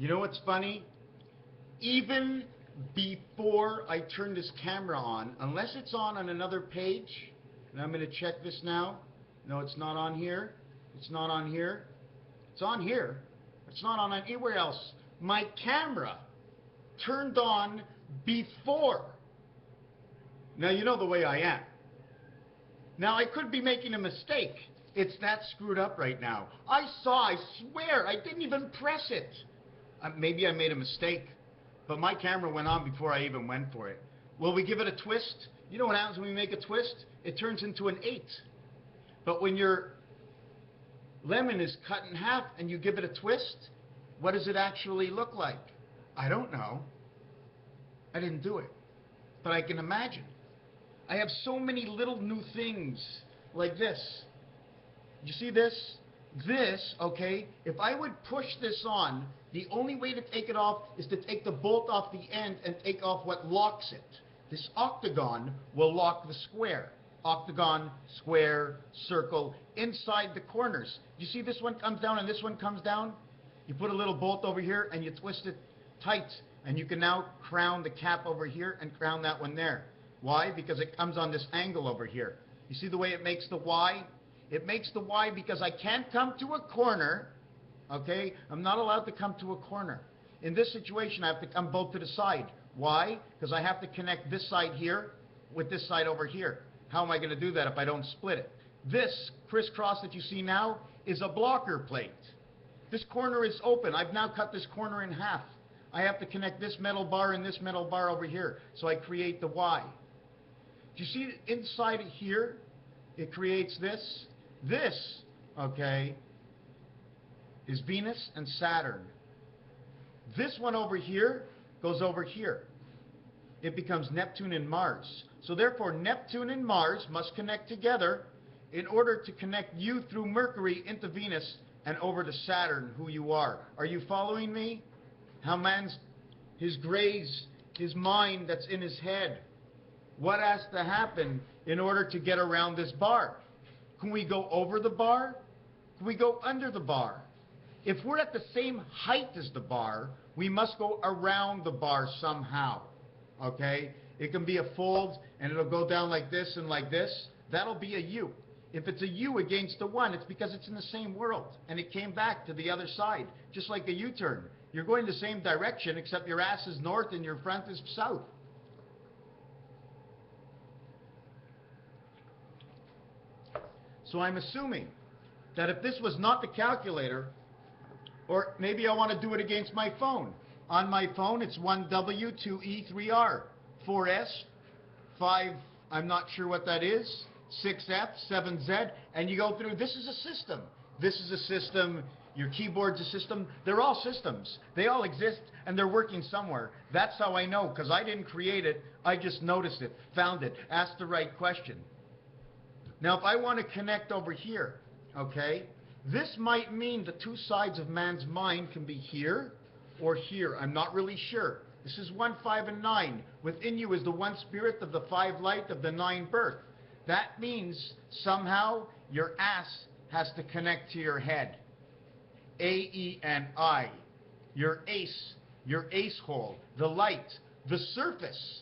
You know what's funny? Even before I turn this camera on, unless it's on another page, and I'm going to check this now. No, it's not on here. It's not on here. It's on here. It's not on anywhere else. My camera turned on before. Now you know the way I am. Now I could be making a mistake. It's that screwed up right now. I swear, I didn't even press it. Maybe I made a mistake, but my camera went on before I even went for it. Will we give it a twist? You know what happens when we make a twist? It turns into an 8. But when your lemon is cut in half and you give it a twist, what does it actually look like? I don't know. I didn't do it, but I can imagine. I have so many little new things like this. You see this? This, okay, if I would push this on, the only way to take it off is to take the bolt off the end and take off what locks it. This octagon will lock the square. Octagon, square, circle, inside the corners. You see this one comes down and this one comes down? You put a little bolt over here and you twist it tight, and you can now crown the cap over here and crown that one there. Why? Because it comes on this angle over here. You see the way it makes the Y? It makes the Y because I can't come to a corner, okay? I'm not allowed to come to a corner. In this situation, I have to come both to the side. Why? Because I have to connect this side here with this side over here. How am I going to do that if I don't split it? This crisscross that you see now is a blocker plate. This corner is open. I've now cut this corner in half. I have to connect this metal bar and this metal bar over here. So I create the Y. Do you see inside here? It creates this. This, okay, is Venus and Saturn. This one over here goes over here. It becomes Neptune and Mars. So therefore, Neptune and Mars must connect together in order to connect you through Mercury into Venus and over to Saturn, who you are. Are you following me? How man's, his grays, his mind that's in his head. What has to happen in order to get around this bar? Can we go over the bar? Can we go under the bar? If we're at the same height as the bar, we must go around the bar somehow. Okay? It can be a fold and it'll go down like this and like this. That'll be a U. If it's a U against a 1, it's because it's in the same world and it came back to the other side, just like a U-turn. You're going the same direction except your ass is north and your front is south. So I'm assuming that if this was not the calculator, or maybe I want to do it against my phone. On my phone, it's 1W, 2E, 3R, 4S, 5, I'm not sure what that is, 6F, 7Z, and you go through, this is a system. This is a system, your keyboard's a system. They're all systems. They all exist, and they're working somewhere. That's how I know, because I didn't create it. I just noticed it, found it, asked the right question. Now, if I want to connect over here, okay, this might mean the two sides of man's mind can be here or here. I'm not really sure. This is 1, 5, and 9. Within you is the 1 spirit of the 5 light of the 9 birth. That means somehow your ass has to connect to your head. A-E-N-I. Your ace hole, the light, the surface,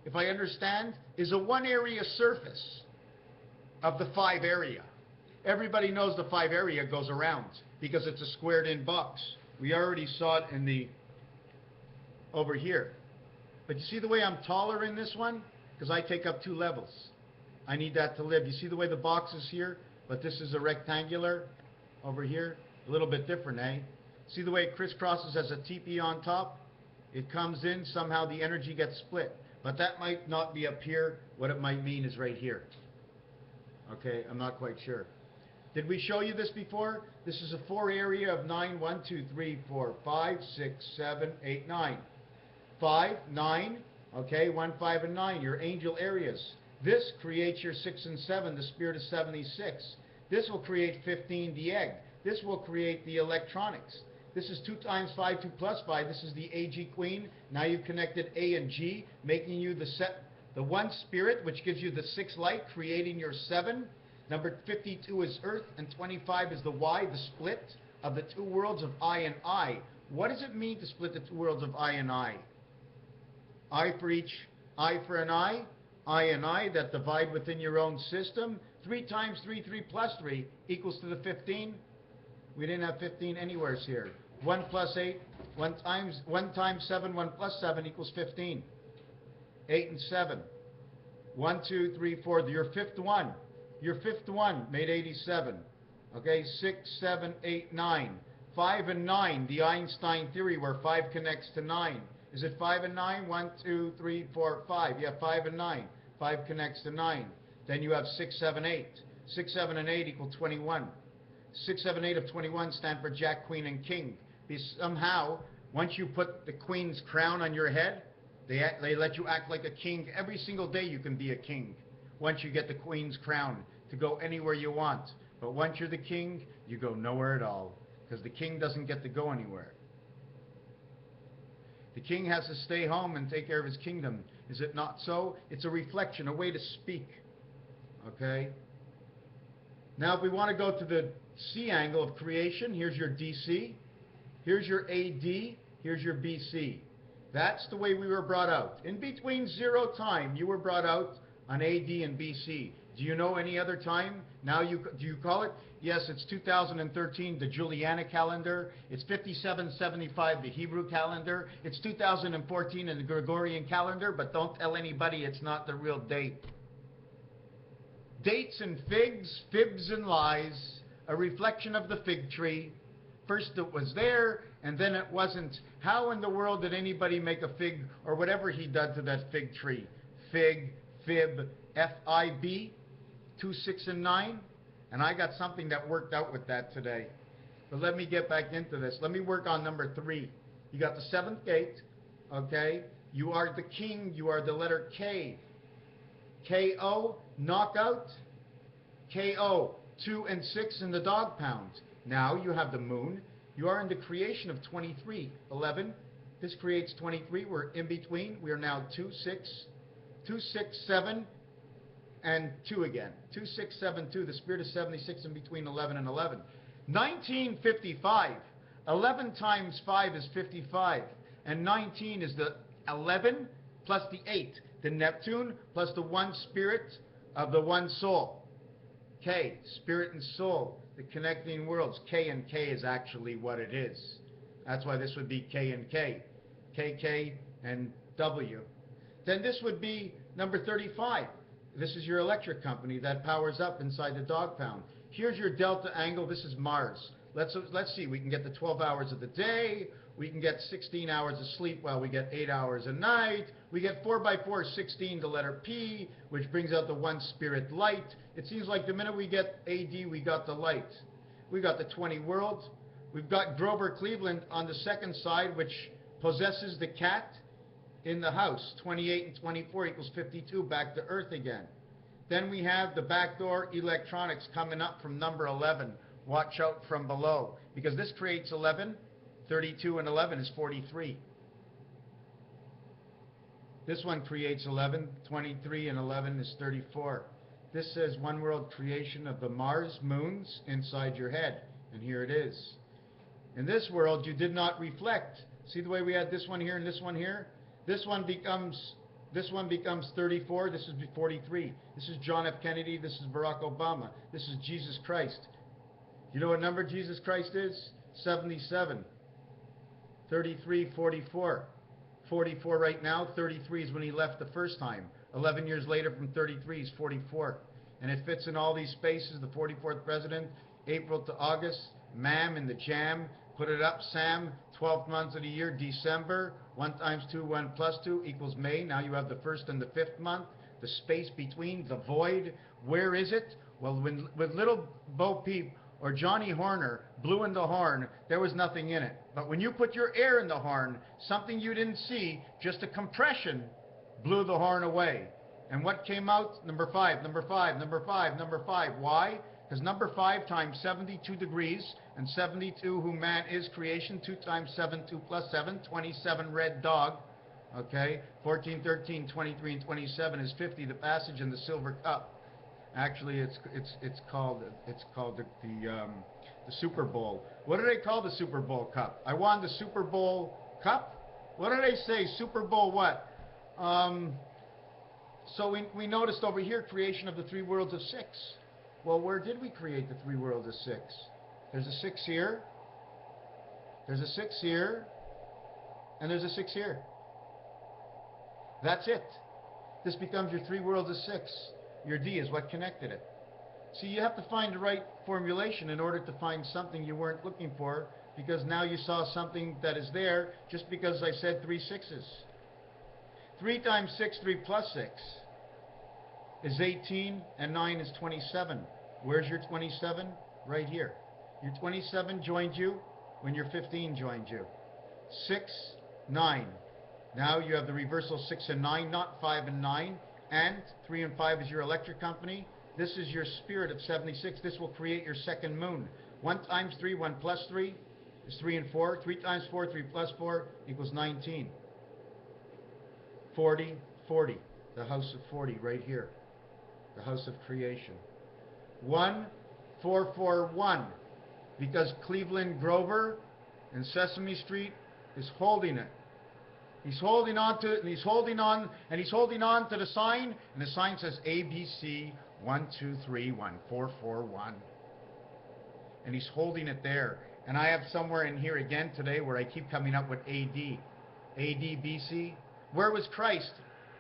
if I understand, is a 1 area surface of the 5 area. Everybody knows the 5 area goes around because it's a squared in box. We already saw it in the over here. But you see the way I'm taller in this one? Because I take up 2 levels. I need that to live. You see the way the box is here? But this is a rectangular over here. A little bit different, eh? See the way it crisscrosses as a teepee on top? It comes in, somehow the energy gets split. But that might not be up here. What it might mean is right here. Okay, I'm not quite sure. Did we show you this before? This is a 4 area of 9. 1, 2, 3, 4, 5, 6, 7, 8, 9. 5, 9, okay, 1, 5, and 9, your angel areas. This creates your 6 and 7, the spirit of 76. This will create 15, the egg. This will create the electronics. This is 2 times 5, 2 plus 5. This is the AG queen. Now you've connected A and G, making you the 1 spirit, which gives you the 6 light, creating your 7. Number 52 is Earth, and 25 is the Y, the split. of the two worlds of I and I. What does it mean to split the two worlds of I and I? I for each, I for an I and I that divide within your own system. 3 times 3, 3 plus 3 equals to the 15. We didn't have 15 anywhere here. 1 plus 8, 1 times 7, 1 plus 7 equals 15. 8 and 7. 1, 2, 3, 4. Your fifth one. Your fifth one made 87. Okay, 6, 7, 8, 9. 5 and 9, the Einstein theory where 5 connects to 9. Is it 5 and 9? 1, 2, 3, 4, 5. Yeah, 5 and 9. 5 connects to 9. Then you have 6, 7, 8. 6, 7, and 8 equal 21. 6, 7, 8 of 21 stand for Jack, Queen, and King. Because somehow, once you put the Queen's crown on your head, they let you act like a king. Every single day you can be a king once you get the Queen's crown to go anywhere you want. But once you're the king, you go nowhere at all. Because the king doesn't get to go anywhere. The king has to stay home and take care of his kingdom. Is it not so? It's a reflection, a way to speak. Okay? Now if we want to go to the C angle of creation, here's your DC. Here's your AD. Here's your BC. That's the way we were brought out. In between 0 time, you were brought out on AD and BC. Do you know any other time? Now do you call it? Yes, it's 2013, the Juliana calendar. It's 5775, the Hebrew calendar. It's 2014 in the Gregorian calendar, but don't tell anybody it's not the real date. Dates and figs, fibs and lies, a reflection of the fig tree. First it was there, and then it wasn't. How in the world did anybody make a fig, or whatever he did to that fig tree? Fig, fib, F-I-B, 2, 6, and 9. And I got something that worked out with that today. But let me get back into this. Let me work on number 3. You got the 7th gate, okay? You are the king. You are the letter K. K-O, knockout. K-O, 2 and 6 in the dog pound. Now you have the moon. You are in the creation of 23. 11. This creates 23. We're in between. We are now 2, 6. 2, 6, 7. And 2 again. 2, 6, 7, 2. The spirit is 76 in between 11 and 11. 1955. 11 times 5 is 55. And 19 is the 11 plus the 8. The Neptune plus the 1 spirit of the 1 soul. K, spirit and soul. The connecting worlds. K and K is actually what it is. That's why this would be K and K. K, K, and W. Then this would be number 35. This is your electric company that powers up inside the dog pound. Here's your delta angle. This is Mars. Let's see. We can get the 12 hours of the day. We can get 16 hours of sleep while we get 8 hours a night. We get 4 by 4, 16, the letter P, which brings out the 1 spirit light. It seems like the minute we get AD, we got the light. We got the 20 worlds. We've got Grover Cleveland on the second side, which possesses the cat in the house. 28 and 24 equals 52, back to Earth again. Then we have the backdoor electronics coming up from number 11. Watch out from below, because this creates 11. 32 and 11 is 43. This one creates 11. 23 and 11 is 34. This says one world creation of the Mars moons inside your head. And here it is. In this world, you did not reflect. See the way we had this one here and this one here? This one becomes 34. This is 43. This is John F. Kennedy. This is Barack Obama. This is Jesus Christ. You know what number Jesus Christ is? 77. 33, 44. 44 right now. 33 is when he left the first time. 11 years later from 33 is 44. And it fits in all these spaces. The 44th president, April to August. Ma'am in the jam. Put it up, Sam. 12th month of the year, December. 1 times 2, 1 plus 2 equals May. Now you have the 1st and the 5th month. The space between, the void. Where is it? Well, with little Bo Peep or Johnny Horner blew in the horn, there was nothing in it. But when you put your air in the horn, something you didn't see, just a compression, blew the horn away. And what came out? Number 5, number 5, number 5, number 5. Why? Because number 5 times 72 degrees, and 72 who man is creation, 2 times 7, 2 plus 7, 27 red dog. Okay, 14, 13, 23, and 27 is 50, the passage in the silver cup. Actually, it's called the Super Bowl. What do they call the Super Bowl Cup? I won the Super Bowl Cup. What do they say? Super Bowl what? So we noticed over here creation of the three worlds of 6. Well, where did we create the three worlds of 6? There's a 6 here. There's a 6 here. And there's a 6 here. That's it. This becomes your three worlds of 6. Your D is what connected it. See, you have to find the right formulation in order to find something you weren't looking for, because now you saw something that is there just because I said 3 6s. 3 times 6, 3 plus 6 is 18, and 9 is 27. Where's your 27? Right here. Your 27 joined you when your 15 joined you. 6, 9. Now you have the reversal 6 and 9, not 5 and 9. And 3 and 5 is your electric company. This is your spirit of 76. This will create your second moon. 1 times 3, 1 plus 3 is 3 and 4. 3 times 4, 3 plus 4 equals 19. 40, 40. The house of 40 right here. The house of creation. 1, 4, 4, 1. Because Cleveland Grover and Sesame Street is holding it. He's holding on to it, and he's holding on, and he's holding on to the sign, and the sign says ABC 1, 2, 3, 1, 4, 4, 1. And he's holding it there. And I have somewhere in here again today where I keep coming up with AD. AD, BC. Where was Christ?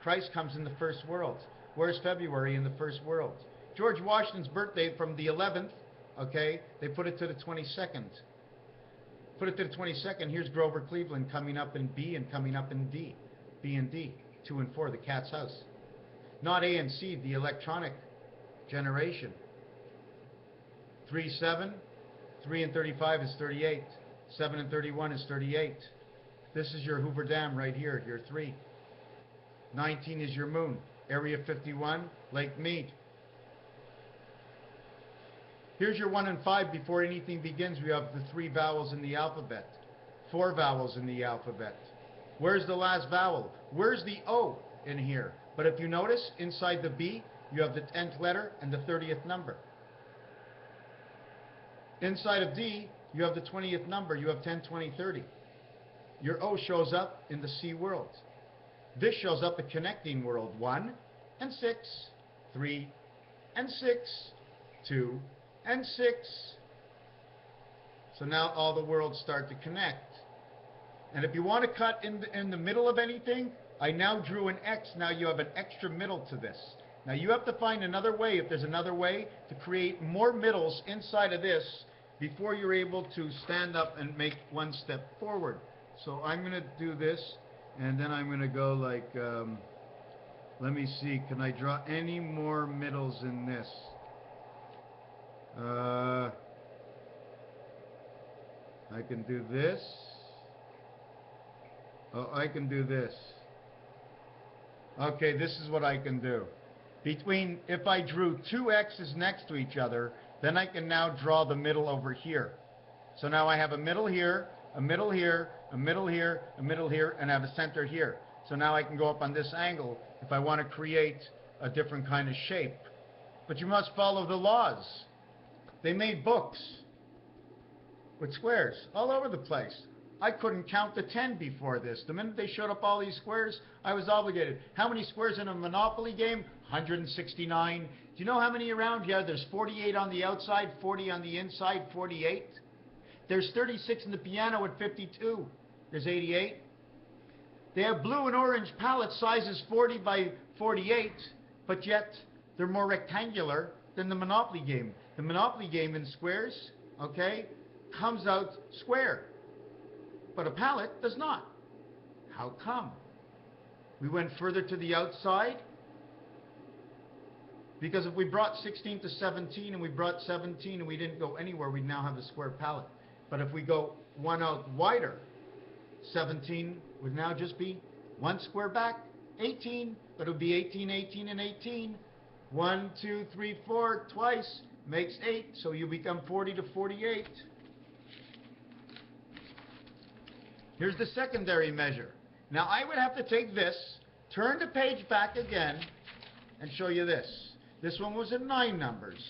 Christ comes in the first world. Where's February in the first world? George Washington's birthday from the 11th, okay, they put it to the 22nd. Put it to the 22nd. Here's Grover Cleveland coming up in B and coming up in D. B and D. 2 and 4, the cat's house. Not A and C, the electronic generation. 3, 7. 3 and 35 is 38. 7 and 31 is 38. This is your Hoover Dam right here, your 3. 19 is your moon. Area 51, Lake Mead. Here's your 1 and 5. Before anything begins, we have the 3 vowels in the alphabet. 4 vowels in the alphabet. Where's the last vowel? Where's the O in here? But if you notice, inside the B, you have the 10th letter and the 30th number. Inside of D, you have the 20th number. You have 10, 20, 30. Your O shows up in the C world. This shows up a connecting world. 1 and 6, 3 and 6, 2 and 6. So now all the worlds start to connect. And if you want to cut in the middle of anything, I now drew an X. Now you have an extra middle to this. Now you have to find another way, if there's another way, to create more middles inside of this before you're able to stand up and make one step forward. So I'm going to do this, and then I'm going to go like, let me see, can I draw any more middles in this? I can do this. Oh, I can do this. Okay, this is what I can do. If I drew 2 X's next to each other, then I can now draw the middle over here. So now I have a middle here, a middle here, a middle here, a middle here, and I have a center here. So now I can go up on this angle if I want to create a different kind of shape. But you must follow the laws. They made books with squares all over the place. I couldn't count to 10 before this. The minute they showed up all these squares, I was obligated. How many squares in a Monopoly game? 169. Do you know how many around here? There's 48 on the outside, 40 on the inside, 48. There's 36 in the piano at 52. There's 88. They have blue and orange palette sizes 40 by 48, but yet they're more rectangular than the Monopoly game. The Monopoly game in squares, okay, comes out square. But a palette does not. How come? We went further to the outside. Because if we brought 16 to 17 and we brought 17 and we didn't go anywhere, we'd now have a square palette. But if we go one out wider, 17 would now just be one square back, 18, but it would be 18, 18, and 18. 1, 2, 3, 4, twice makes 8, so you become 40 to 48. Here's the secondary measure. Now I would have to take this, turn the page back again, and show you this. This one was in 9 numbers.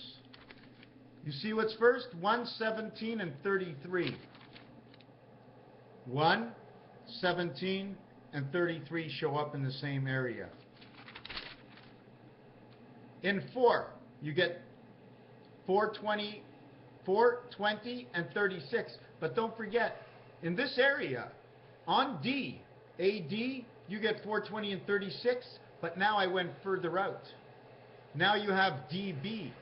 You see what's first? 1, 17, and 33. 1, 17, and 33 show up in the same area. In 4, you get 420, 420, and 36. But don't forget, in this area, on D, AD, you get 420 and 36, but now I went further out. Now you have DB,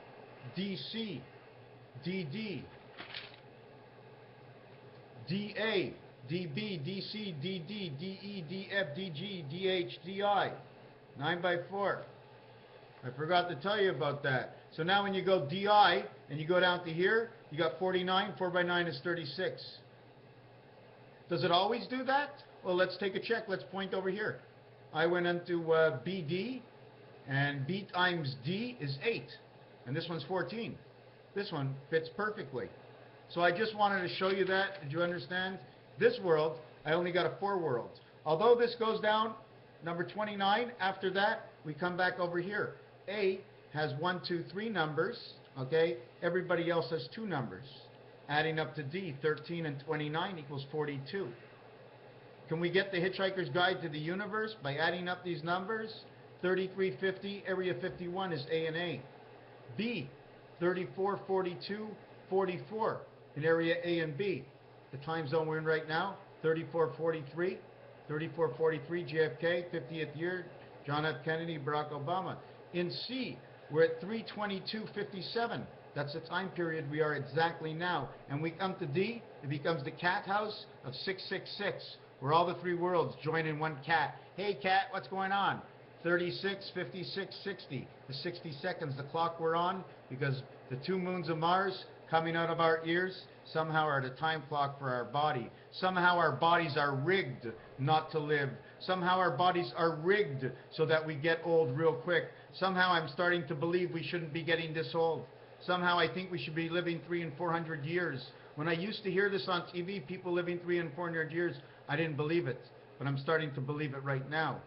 DC, DD, DA, DB, DC, DD, DE, DF, DG, DH, DI. 9 by 4. I forgot to tell you about that. So now when you go DI and you go down to here, you got 49. 4 by 9 is 36. Does it always do that? Well, let's take a check. Let's point over here. I went into BD, and B times D is 8. And this one's 14. This one fits perfectly. So I just wanted to show you that. Did you understand? This world, I only got a 4 worlds. Although this goes down, number 29, after that, we come back over here. A has 1, 2, 3 numbers, okay? Everybody else has 2 numbers. Adding up to D, 13 and 29 equals 42. Can we get the Hitchhiker's Guide to the Universe by adding up these numbers? 3350, area 51 is A and A. B, 34, 42, 44 in area A and B. The time zone we're in right now, 3443, 3443, JFK, 50th year, John F. Kennedy, Barack Obama. In C, we're at 322.57. That's the time period we are exactly now. And we come to D, it becomes the cat house of 666, where all the 3 worlds join in one cat. Hey cat, what's going on? 36, 56, 60. The 60 seconds, the clock we're on, because the 2 moons of Mars coming out of our ears somehow are the time clock for our body. Somehow our bodies are rigged not to live. Somehow our bodies are rigged so that we get old real quick. Somehow I'm starting to believe we shouldn't be getting this old. Somehow I think we should be living 300 and 400 years. When I used to hear this on TV, people living 300 and 400 years, I didn't believe it. But I'm starting to believe it right now.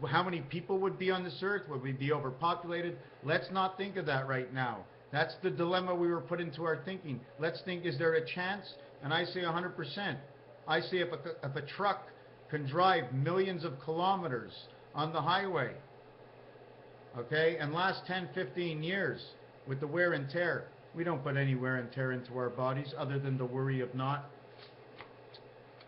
How many people would be on this earth? Would we be overpopulated? Let's not think of that right now. That's the dilemma we were put into our thinking. Let's think, is there a chance? And I say 100%. I say if a truck can drive millions of kilometers on the highway, okay, and last 10, 15 years with the wear and tear, we don't put any wear and tear into our bodies other than the worry of not.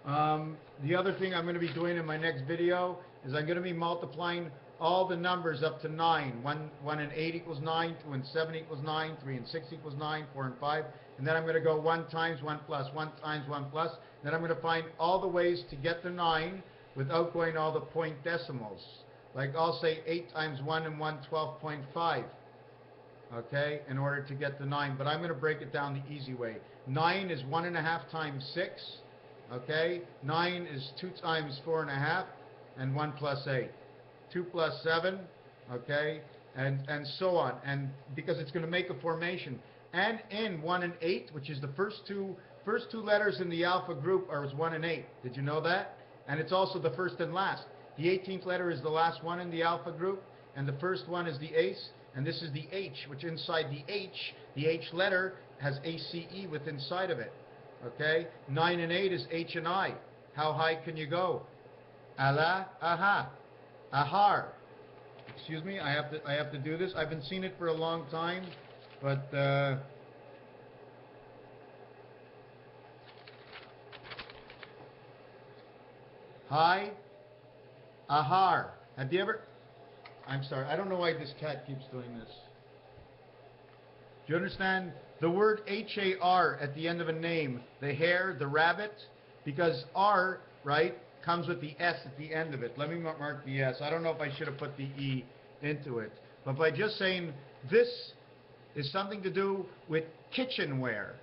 The other thing I'm going to be doing in my next video is I'm going to be multiplying all the numbers up to 9. 1 and 8 equals 9, 2 and 7 equals 9, 3 and 6 equals 9, 4 and 5. And then I'm going to go 1 times 1 plus, 1 times 1 plus. Then I'm going to find all the ways to get the 9 without going all the point decimals. Like I'll say 8 times 1 and 1, 12.5. Okay, in order to get the 9. But I'm going to break it down the easy way. 9 is 1.5 times 6. Okay, 9 is 2 times 4.5, and 1 plus 8. 2 plus 7, okay, and so on. And because it's going to make a formation. And in 1 and 8, which is the first two letters in the alpha group, are 1 and 8. Did you know that? And it's also the first and last. The 18th letter is the last one in the alpha group, and the first one is the ace, and this is the H, which inside the H letter has ACE with inside of it. Okay? 9 and 8 is H and I. How high can you go? Allah, aha. Ahar. Excuse me, I have to do this. I've been seeing it for a long time, but hi, ahar. Have you ever? I'm sorry, I don't know why this cat keeps doing this. Do you understand the word H-A-R at the end of a name? The hare, the rabbit, because R, right, comes with the S at the end of it. Let me mark the S. I don't know if I should have put the E into it. But by just saying this is something to do with kitchenware.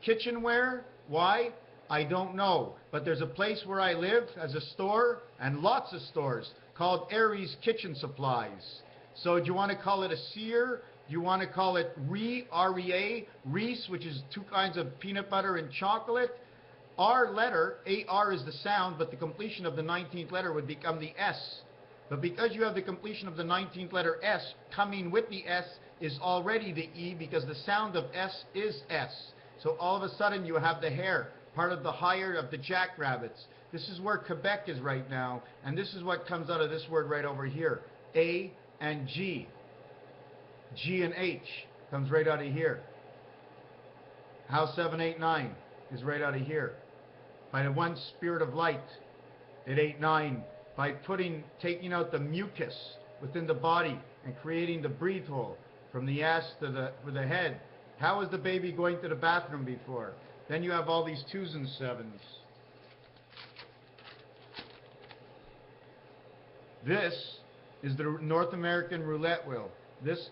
Kitchenware, why? I don't know. But there's a place where I live as a store, and lots of stores, called Aries Kitchen Supplies. So do you want to call it a sear? Do you want to call it R-E-A, Reese, which is 2 kinds of peanut butter and chocolate? R letter, A-R is the sound, but the completion of the 19th letter would become the S. But because you have the completion of the 19th letter S coming with the S, is already the E because the sound of S is S. So all of a sudden you have the hair, part of the higher of the jackrabbits. This is where Quebec is right now, and this is what comes out of this word right over here. A and G. G and H comes right out of here. House 789 is right out of here. By the one spirit of light, it 8-9. By taking out the mucus within the body and creating the breathe hole from the ass to the head. How was the baby going to the bathroom before? Then you have all these 2s and 7s. This is the North American roulette wheel. This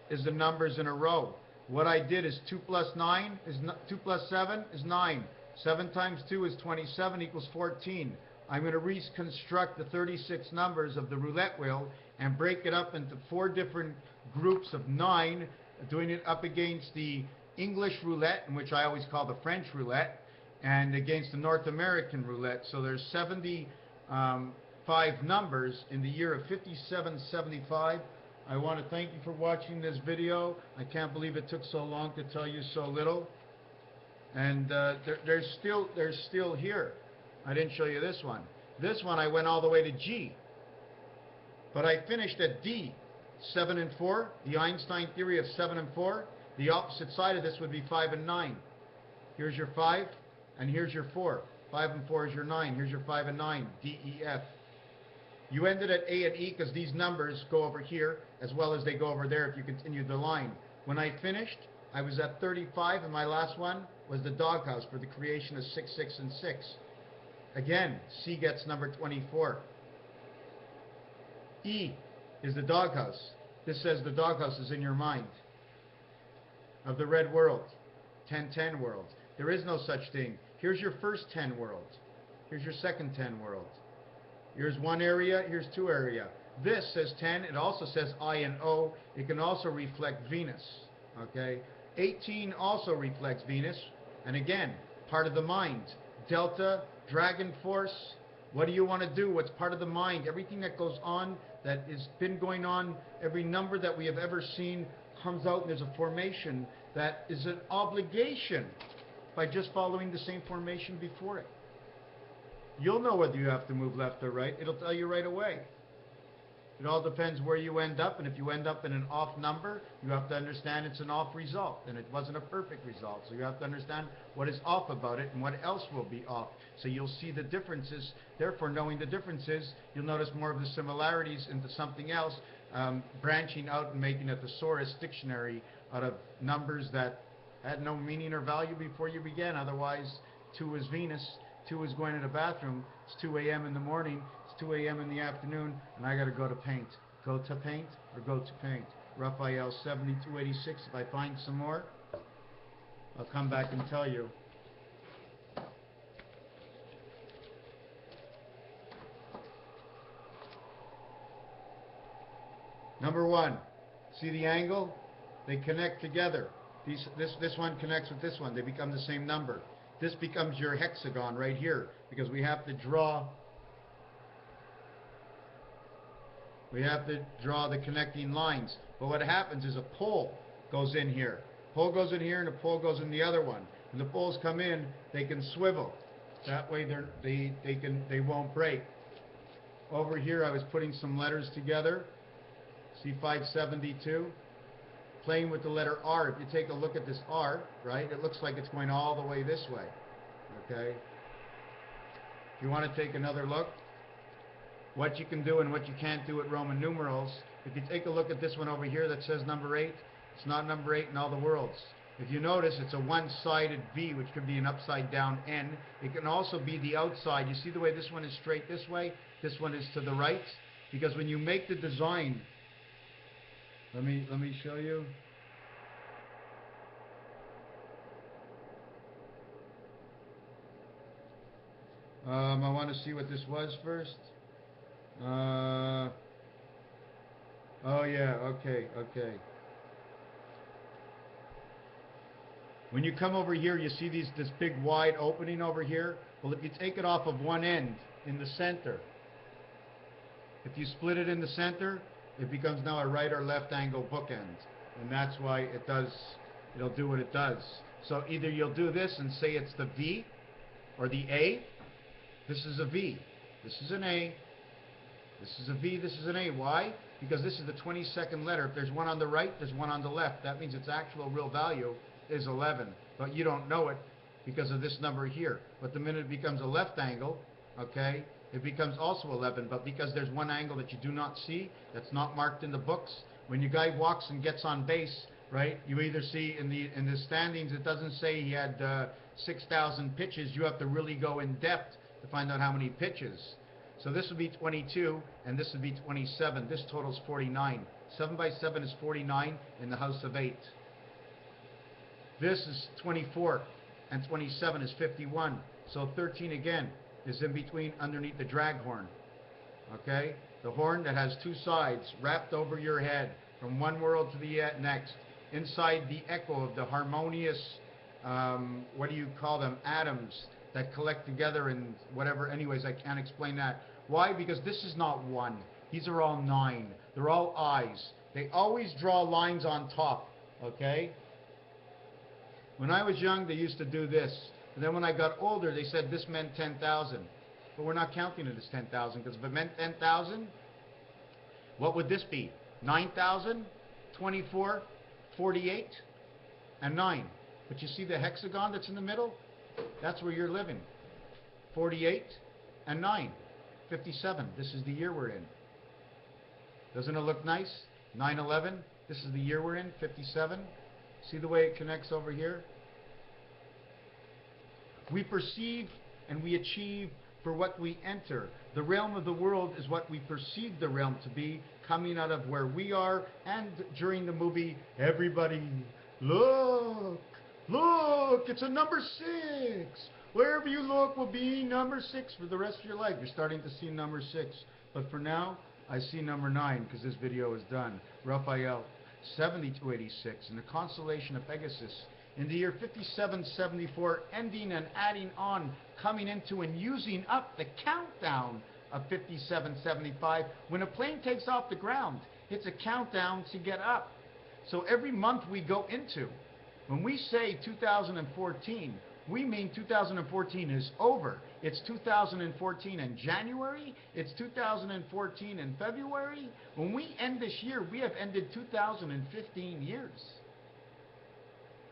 is the numbers in a row. What I did is 2 plus 7 is 9. 7 times 2 is 27 equals 14. I'm going to reconstruct the 36 numbers of the roulette wheel and break it up into 4 different groups of 9, doing it up against the English roulette, in which I always call the French roulette, and against the North American roulette. So there's 75 numbers in the year of 5775. I want to thank you for watching this video. I can't believe it took so long to tell you so little. And they're still here. I didn't show you this one. This one I went all the way to G. But I finished at D. 7 and 4, the Einstein theory of 7 and 4. The opposite side of this would be 5 and 9. Here's your 5, and here's your 4. 5 and 4 is your 9. Here's your 5 and 9, D, E, F. You ended at A and E because these numbers go over here as well as they go over there if you continue the line. When I finished, I was at 35, and my last one was the doghouse for the creation of 6, 6, and 6. Again, C gets number 24. E is the doghouse. This says the doghouse is in your mind. Of the red world, 10-10 world. There is no such thing. Here's your first 10 world. Here's your second 10 world. Here's 1 area, here's 2 area. This says 10, it also says I and O. It can also reflect Venus. Okay? 18 also reflects Venus. And again, part of the mind. Delta, Dragon Force. What do you want to do? What's part of the mind? Everything that goes on, that has been going on, every number that we have ever seen comes out, and there's a formation that is an obligation by just following the same formation before it. You'll know whether you have to move left or right. It'll tell you right away. It all depends where you end up, and if you end up in an off number, you have to understand it's an off result, and it wasn't a perfect result. So you have to understand what is off about it and what else will be off. So you'll see the differences. Therefore, knowing the differences, you'll notice more of the similarities into something else, branching out and making a thesaurus dictionary out of numbers that had no meaning or value before you began. Otherwise, 2 is Venus. 2 is going to the bathroom. It's 2 a.m. in the morning. It's 2 a.m. in the afternoon, and I got to go to paint. Go to paint or go to paint. Raphael 7286. If I find some more, I'll come back and tell you. Number 1. See the angle? They connect together. This one connects with this one. They become the same number. This becomes your hexagon right here because we have to draw the connecting lines. But what happens is a pole goes in here. Pole goes in here and a pole goes in the other one. When the poles come in, they can swivel. That way they won't break. Over here I was putting some letters together. See 572? Playing with the letter R. If you take a look at this R, right, it looks like it's going all the way this way. Okay? If you want to take another look, what you can do and what you can't do with Roman numerals, if you take a look at this one over here that says number 8, it's not number 8 in all the worlds. If you notice, it's a one-sided V, which could be an upside-down N. It can also be the outside. You see the way this one is straight this way? This one is to the right? Because when you make the design, let me show you. I want to see what this was first. Oh yeah, okay. When you come over here, you see this big wide opening over here. Well, if you take it off of one end in the center, if you split it in the center, it becomes now a right or left angle bookend. And that's why it'll do what it does. So either you'll do this and say it's the V or the A. This is a V. This is an A. This is a V. This is an A. Why? Because this is the 22nd letter. If there's one on the right, there's one on the left. That means its actual real value is 11. But you don't know it because of this number here. But the minute it becomes a left angle, okay, it becomes also 11. But because there's one angle that you do not see, that's not marked in the books, when your guy walks and gets on base, right, you either see in the standings, it doesn't say he had 6,000 pitches. You have to really go in depth to find out how many pitches. So this would be 22, and this would be 27. This totals 49. 7 by 7 is 49 in the house of 8. This is 24, and 27 is 51. So 13 again is in between underneath the drag horn. Okay? The horn that has two sides wrapped over your head from one world to the next. Inside the echo of the harmonious, what do you call them, atoms that collect together and whatever. Anyways, I can't explain that. Why? Because this is not 1. These are all 9. They're all eyes. They always draw lines on top. Okay? When I was young, they used to do this. And then when I got older, they said this meant 10,000. But we're not counting it as 10,000, because if it meant 10,000, what would this be? 9,000, 24, 48, and 9. But you see the hexagon that's in the middle? That's where you're living. 48 and 9. 57. This is the year we're in. Doesn't it look nice? 9/11. This is the year we're in. 57. See the way it connects over here? We perceive and we achieve for what we enter. The realm of the world is what we perceive the realm to be, coming out of where we are. And during the movie, everybody, look, look, it's a number 6. Wherever you look will be number 6 for the rest of your life. You're starting to see number 6. But for now, I see number 9 because this video is done. Raphael, 7286, in the constellation of Pegasus. In the year 5774, ending and adding on, coming into and using up the countdown of 5775. When a plane takes off the ground, it's a countdown to get up. So every month we go into, when we say 2014, we mean 2014 is over. It's 2014 in January. It's 2014 in February. When we end this year, we have ended 2015 years.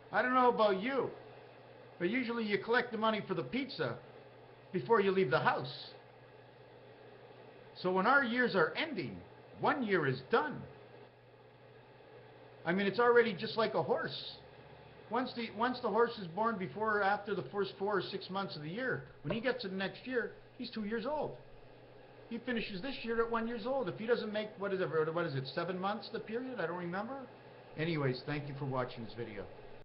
I don't know about you, but usually you collect the money for the pizza before you leave the house. So when our years are ending, 1 year is done. I mean, it's already just like a horse. Once the horse is born, before or after the first 4 or 6 months of the year, when he gets to the next year, he's 2 years old. He finishes this year at 1 year old. If he doesn't make, what is it, 7 months, the period? I don't remember. Anyways, thank you for watching this video.